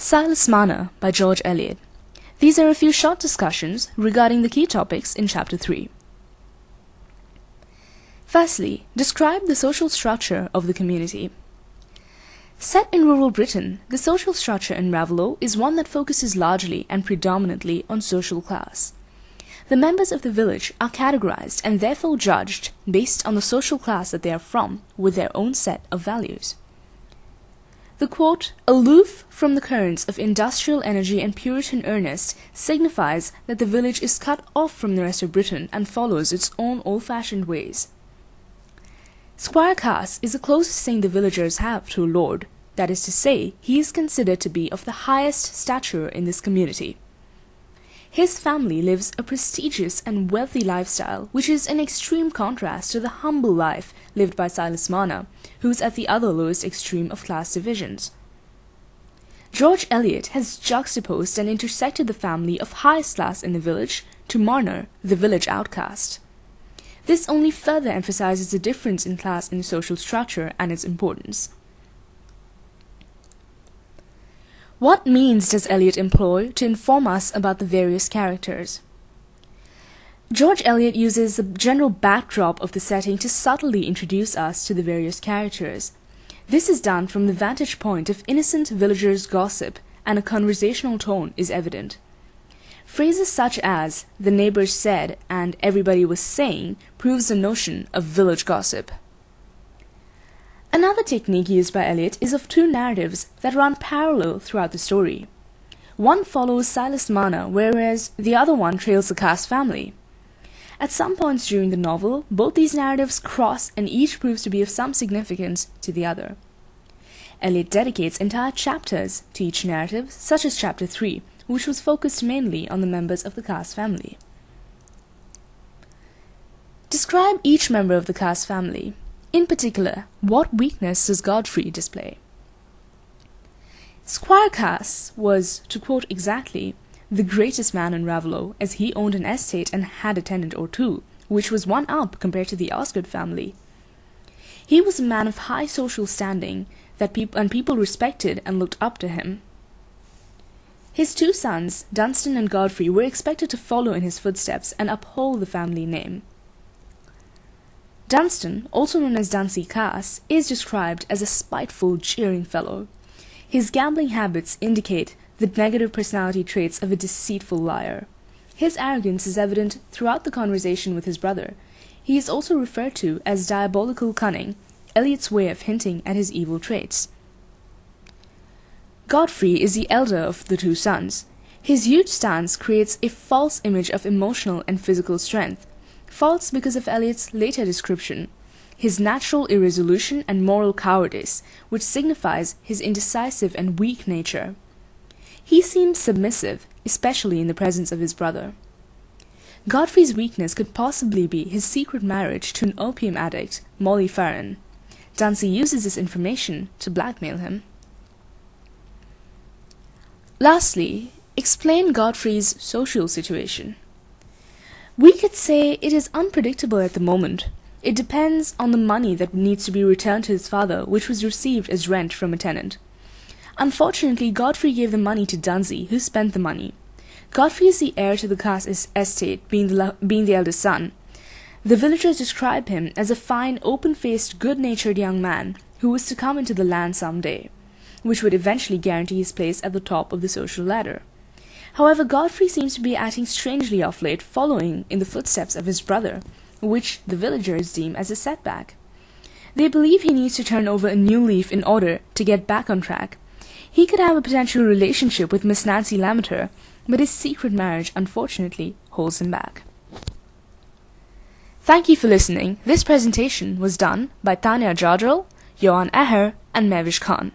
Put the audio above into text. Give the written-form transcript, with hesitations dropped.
Silas Marner by George Eliot. These are a few short discussions regarding the key topics in Chapter 3. Firstly, describe the social structure of the community. Set in rural Britain, the social structure in Raveloe is one that focuses largely and predominantly on social class. The members of the village are categorized and therefore judged based on the social class that they are from, with their own set of values. The quote, "aloof from the currents of industrial energy and Puritan earnest," signifies that the village is cut off from the rest of Britain and follows its own old-fashioned ways. Squire Cass is the closest thing the villagers have to a lord, that is to say, he is considered to be of the highest stature in this community. His family lives a prestigious and wealthy lifestyle, which is an extreme contrast to the humble life lived by Silas Marner, who is at the other lowest extreme of class divisions. George Eliot has juxtaposed and intersected the family of highest class in the village to Marner, the village outcast. This only further emphasizes the difference in class in the social structure and its importance. What means does Eliot employ to inform us about the various characters? George Eliot uses the general backdrop of the setting to subtly introduce us to the various characters. This is done from the vantage point of innocent villagers' gossip, and a conversational tone is evident. Phrases such as "the neighbors said" and "everybody was saying" proves the notion of village gossip. Another technique used by Eliot is of two narratives that run parallel throughout the story. One follows Silas Marner, whereas the other one trails the Cass family. At some points during the novel, both these narratives cross and each proves to be of some significance to the other. Eliot dedicates entire chapters to each narrative, such as Chapter 3, which was focused mainly on the members of the Cass family. Describe each member of the Cass family. In particular, what weakness does Godfrey display? Squire Cass was, to quote exactly, "the greatest man in Raveloe, as he owned an estate and had a tenant or two, which was one up compared to the Osgood family. He was a man of high social standing, and people respected and looked up to him." His two sons, Dunstan and Godfrey, were expected to follow in his footsteps and uphold the family name. Dunstan, also known as Dunsey Cass, is described as a spiteful, jeering fellow. His gambling habits indicate the negative personality traits of a deceitful liar. His arrogance is evident throughout the conversation with his brother. He is also referred to as diabolical cunning, Eliot's way of hinting at his evil traits. Godfrey is the elder of the two sons. His huge stance creates a false image of emotional and physical strength. False because of Eliot's later description, his natural irresolution and moral cowardice, which signifies his indecisive and weak nature. He seems submissive, especially in the presence of his brother. Godfrey's weakness could possibly be his secret marriage to an opium addict, Molly Farron. Dunsey uses this information to blackmail him. Lastly, explain Godfrey's social situation. We could say it is unpredictable at the moment. It depends on the money that needs to be returned to his father, which was received as rent from a tenant. Unfortunately, Godfrey gave the money to Dunsey, who spent the money. Godfrey is the heir to the Cass estate, being the eldest son. The villagers describe him as a fine, open-faced, good-natured young man who was to come into the land some day, which would eventually guarantee his place at the top of the social ladder. However, Godfrey seems to be acting strangely of late, following in the footsteps of his brother, which the villagers deem as a setback. They believe he needs to turn over a new leaf in order to get back on track. He could have a potential relationship with Miss Nancy Lammeter, but his secret marriage unfortunately holds him back. Thank you for listening. This presentation was done by Tanya Jadril, Johan Aher, and Mavish Khan.